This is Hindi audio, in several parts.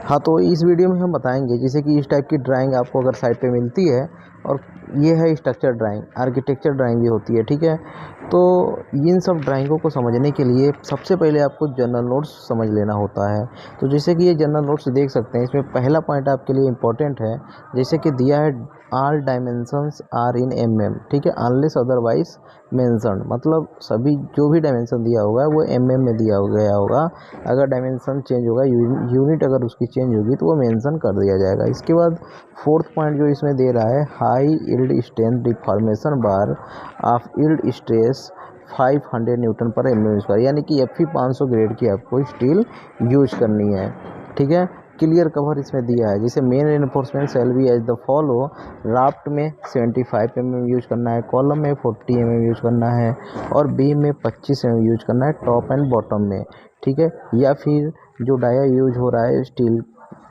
हाँ, तो इस वीडियो में हम बताएंगे जैसे कि इस टाइप की ड्राइंग आपको अगर साइट पे मिलती है, और ये है स्ट्रक्चर ड्राइंग, आर्किटेक्चर ड्राइंग भी होती है, ठीक है। तो इन सब ड्राइंगों को समझने के लिए सबसे पहले आपको जनरल नोट्स समझ लेना होता है। तो जैसे कि ये जनरल नोट्स देख सकते हैं, इसमें पहला पॉइंट आपके लिए इम्पोर्टेंट है, जैसे कि दिया है all dimensions are in mm, ठीक है, अनलेस अदरवाइज मेंशन, मतलब सभी जो भी डायमेंशन दिया होगा वो mm में दिया गया होगा। अगर डायमेंशन चेंज होगा, यूनिट अगर उसकी चेंज होगी तो वो मेंशन कर दिया जाएगा। इसके बाद फोर्थ पॉइंट जो इसमें दे रहा है, high yield strength deformation bar of yield stress 500 Newton पर mm स्क्वायर, यानी कि Fe 500 ग्रेड की आपको स्टील यूज करनी है, ठीक है। क्लियर कवर इसमें दिया है, जैसे मेन रेनफोर्समेंट सेल भी एज द फॉलो, राफ्ट में 75 mm यूज करना है, कॉलम में 40 mm यूज करना है, और बीम में 25 mm यूज करना है, टॉप एंड बॉटम में, ठीक है। या फिर जो डाया यूज हो रहा है स्टील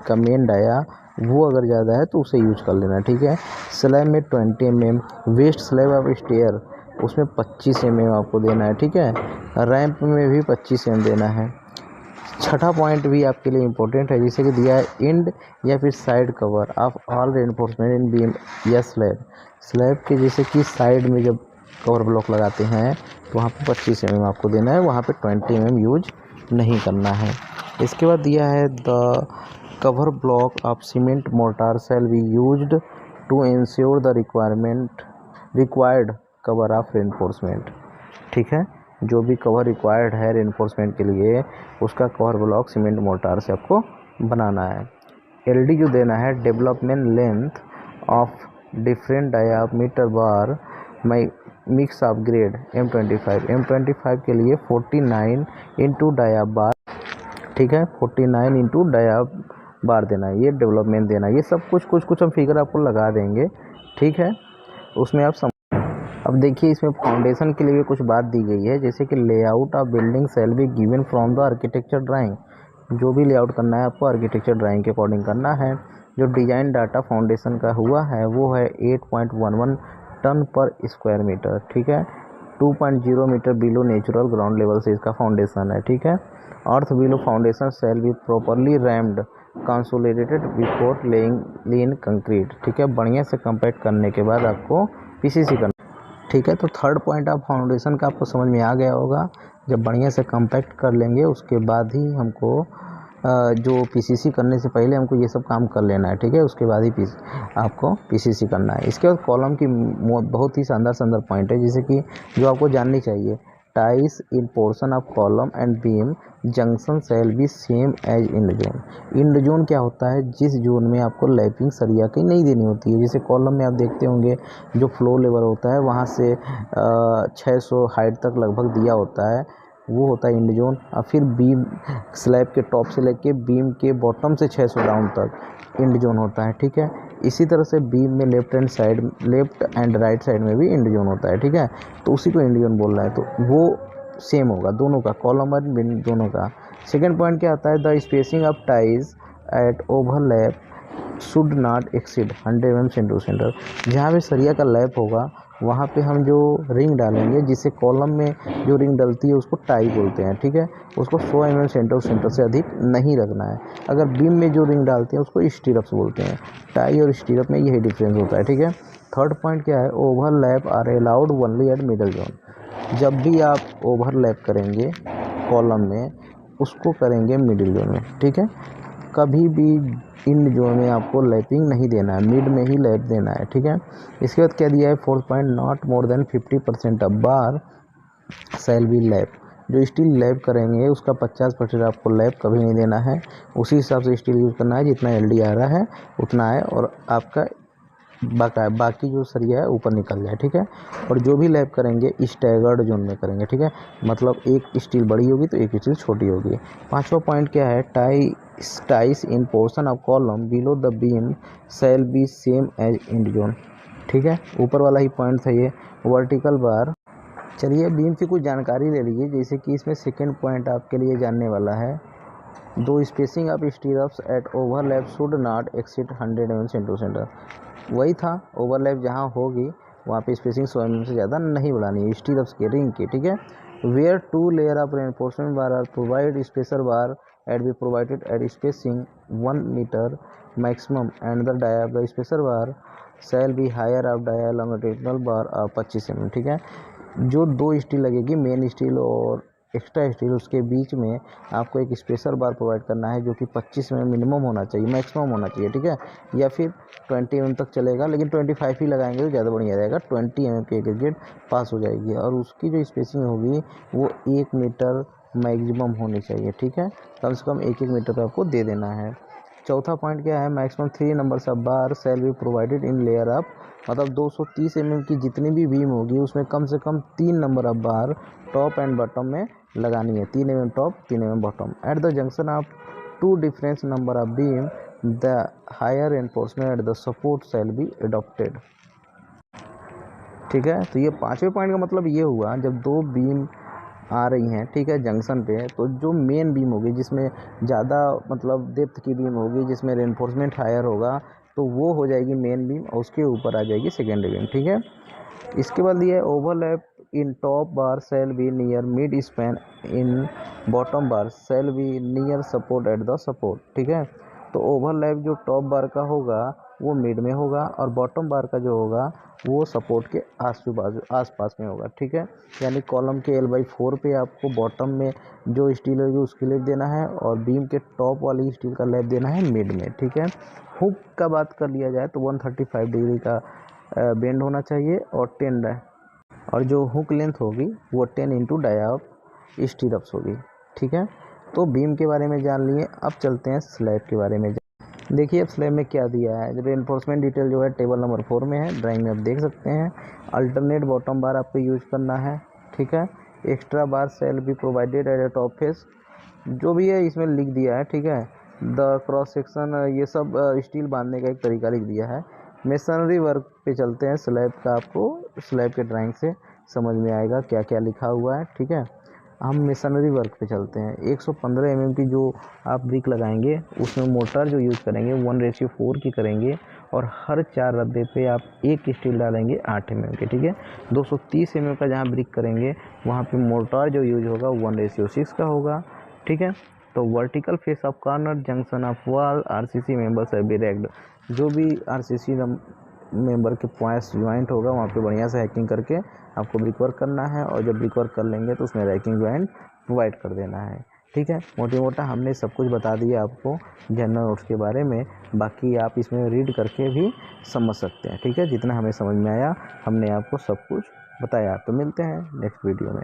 का मेन डाया, वो अगर ज़्यादा है तो उसे यूज कर लेना, ठीक है। स्लैब में 20 mm, waist slab of stair उसमें 25 mm आपको देना है, ठीक है। रैंप में भी 25 mm देना है। छठा पॉइंट भी आपके लिए इम्पोर्टेंट है, जैसे कि दिया है इंड या फिर side cover of all reinforcement in beam या स्लैब, स्लैब के जैसे कि साइड में जब कवर ब्लॉक लगाते हैं तो वहाँ पे 25 mm आपको देना है, वहाँ पे 20 mm यूज नहीं करना है। इसके बाद दिया है the cover block of cement mortar shall be used to ensure the required cover of reinforcement, ठीक है। जो भी कवर रिक्वायर्ड है रेनफोर्समेंट के लिए, उसका कवर ब्लॉक सीमेंट मोर्टार से आपको बनाना है। एलडी जो देना है, development length of different diameter bar my mix of grade M25 के लिए 49 इंटू डाया बार, ठीक है, 49 इंटू डाया बार देना है, ये डेवलपमेंट देना है। ये सब कुछ हम फिगर आपको लगा देंगे, ठीक है, उसमें आप अब देखिए इसमें फाउंडेशन के लिए भी कुछ बात दी गई है, जैसे कि layout of building shall be given from the architecture drawing, जो भी लेआउट करना है आपको आर्किटेक्चर ड्राइंग के अकॉर्डिंग करना है। जो डिजाइन डाटा फाउंडेशन का हुआ है वो है 8.11 टन पर स्क्वायर मीटर, ठीक है। 2.0 meter below natural ground level से इसका फाउंडेशन है, ठीक है। Earth below foundation shall be properly rammed consolidated before laying lean concrete, ठीक है। बढ़िया से कंपैक्ट करने के बाद आपको पीसीसी करना, ठीक है। तो थर्ड पॉइंट आप फाउंडेशन का आपको समझ में आ गया होगा। जब बढ़िया से कंपैक्ट कर लेंगे उसके बाद ही हमको जो पीसीसी करने से पहले हमको ये सब काम कर लेना है, ठीक है। उसके बाद ही आपको पीसीसी करना है। इसके बाद कॉलम की बहुत ही शानदार पॉइंट है, जैसे कि जो आपको जाननी चाहिए, ties in portion of column and beam junction shall be same as end zone. End zone क्या होता है, जिस जोन में आपको लैपिंग सरिया की नहीं देनी होती है। जैसे कॉलम में आप देखते होंगे जो फ्लोर लेवल होता है वहाँ से 600 हाइट तक लगभग दिया होता है, वो होता है इंड जोन। और फिर बीम स्लैब के टॉप से लेके बीम के बॉटम से 600 डाउन तक इंड जोन होता है, ठीक है। इसी तरह से बीम में लेफ्ट एंड राइट साइड में भी इंड जोन होता है, ठीक है। तो उसी को इंड जोन बोल रहा है, तो वो सेम होगा दोनों का, कॉलम और बीम दोनों का। सेकेंड पॉइंट क्या आता है, the spacing of ties at overlap should not exceed 100 mm centre to centre. जहाँ भी सरिया का लैप होगा वहाँ पे हम जो रिंग डालेंगे, जिसे कॉलम में जो रिंग डलती है उसको टाई बोलते हैं, ठीक है। उसको 100 mm सेंटर टू सेंटर से अधिक नहीं रखना है। अगर बीम में जो रिंग डालते हैं उसको स्टीरप्स बोलते हैं। टाई और स्टीरप में यही डिफरेंस होता है, ठीक है। थर्ड पॉइंट क्या है, overlap are allowed only at middle zone. जब भी आप ओवरलैप करेंगे कॉलम में, उसको करेंगे मिडिल जोन में, ठीक है। कभी भी इन जोन में आपको लैपिंग नहीं देना है, मिड में ही लैप देना है, ठीक है। इसके बाद क्या दिया है, fourth point, not more than 50% of bar shall be lap. जो स्टील लैप करेंगे उसका 50% आपको लैप कभी नहीं देना है। उसी हिसाब से स्टील यूज़ करना है, जितना एलडी आ रहा है उतना है, और आपका बाकी जो सरिया है ऊपर निकल जाए, ठीक है। और जो भी लैप करेंगे स्टैगर्ड जोन में करेंगे, ठीक है, मतलब एक स्टील बड़ी होगी तो एक स्टील छोटी होगी। पांचवा पॉइंट क्या है, ties in portion of column below the beam shall be same as end zone, ठीक है। ऊपर वाला ही पॉइंट था ये। वर्टिकल बार, चलिए बीम की कुछ जानकारी ले लीजिए, जैसे कि इसमें सेकेंड पॉइंट आपके लिए जानने वाला है, दो spacing of stirrups at overlap should not exceed 100 mm centre to centre. वही था, ओवरलैप जहाँ होगी वहाँ पे स्पेसिंग 100 mm से ज़्यादा नहीं बढ़ानी है स्टीरप्स के रिंग की, ठीक है। Where two layer of reinforcement bar are provide special bar at be provided at spacing 1 metre maximum and the dia of the spacer bar shall be higher of dia longitudinal bar of 25 mm। ठीक है, जो दो स्टील लगेगी, मेन स्टील और एक्स्ट्रा स्टील, उसके बीच में आपको एक स्पेसर बार प्रोवाइड करना है जो कि 25 में मिनिमम होना चाहिए, मैक्सिमम होना चाहिए। ठीक है, या फिर 20 mm तक चलेगा, लेकिन 25 ही लगाएंगे तो ज़्यादा बढ़िया रहेगा। 20 mm की एग्रीगेट पास हो जाएगी और उसकी जो स्पेसिंग होगी वो 1 मीटर मैक्सिमम होनी चाहिए। ठीक है, कम से कम 1-1 मीटर तो आपको दे देना है। चौथा पॉइंट क्या है, maximum 3 numbers of bar shall be provided in layer up, मतलब 230 mm की जितनी भी बीम होगी उसमें कम से कम 3 number of bar top and bottom में लगानी है, 3 mm top 3 mm bottom. At the junction of 2 difference number of beam the higher enforcement at the support shall be adopted. ठीक है, तो ये पांचवें पॉइंट का मतलब ये हुआ, जब दो बीम आ रही हैं, ठीक है, जंक्शन पे, तो जो मेन बीम होगी जिसमें ज़्यादा मतलब डेप्थ की बीम होगी, जिसमें रेनफोर्समेंट हायर होगा, तो वो हो जाएगी मेन बीम और उसके ऊपर आ जाएगी सेकेंडरी बीम। ठीक है, इसके बाद दिया है overlap in top bar shall be near mid span in bottom bar shall be near support at the support. ठीक है, तो ओवरलैप जो टॉप बार का होगा वो मिड में होगा और बॉटम बार का जो होगा वो सपोर्ट के आसपास में होगा। ठीक है, यानी कॉलम के L/4 पे आपको बॉटम में जो स्टील होगी उसकी लेप देना है और बीम के टॉप वाली स्टील का लेप देना है मिड में। ठीक है, हुक का बात कर लिया जाए तो 135 डिग्री का बेंड होना चाहिए और 10 और जो हुक लेंथ होगी वो 10 इंटू डाया ऑफ स्टीरअप्स होगी। ठीक है, तो बीम के बारे में जान लिए। अब चलते हैं स्लैब के बारे में। देखिए अब स्लैब में क्या दिया है, रेनफोर्समेंट डिटेल जो है टेबल नंबर 4 में है, ड्राइंग में आप देख सकते हैं। अल्टरनेट बॉटम बार आपको यूज करना है। ठीक है, extra bar shall be provided at a top face, जो भी है इसमें लिख दिया है। ठीक है, द क्रॉस सेक्शन, ये सब स्टील बांधने का एक तरीका लिख दिया है। मेसनरी वर्क पे चलते हैं। स्लैब का आपको स्लैब के ड्राइंग से समझ में आएगा क्या क्या लिखा हुआ है। ठीक है, हम मेसनरी वर्क पे चलते हैं। 115 mm की जो आप ब्रिक लगाएंगे उसमें मोटर जो यूज़ करेंगे 1:4 की करेंगे और हर 4 रद्दे पे आप एक स्टील डालेंगे 8 mm के। ठीक है, 230 mm का जहाँ ब्रिक करेंगे वहाँ पे मोटर जो यूज होगा 1:6 का होगा। ठीक है, तो vertical face of corner junction of wall RCC members है रेक्ड, जो भी RCC मेंबर के पॉइंट्स ज्वाइंट होगा वहाँ पे बढ़िया से हैकिंग करके आपको ब्रिक वर्क करना है और जब ब्रिक वर्क कर लेंगे तो उसमें रैकिंग ज्वाइंट प्रोवाइड कर देना है। ठीक है, मोटी मोटा हमने सब कुछ बता दिया आपको जनरल नोट्स के बारे में, बाकी आप इसमें रीड करके भी समझ सकते हैं। ठीक है, जितना हमें समझ में आया हमने आपको सब कुछ बताया। तो मिलते हैं नेक्स्ट वीडियो में।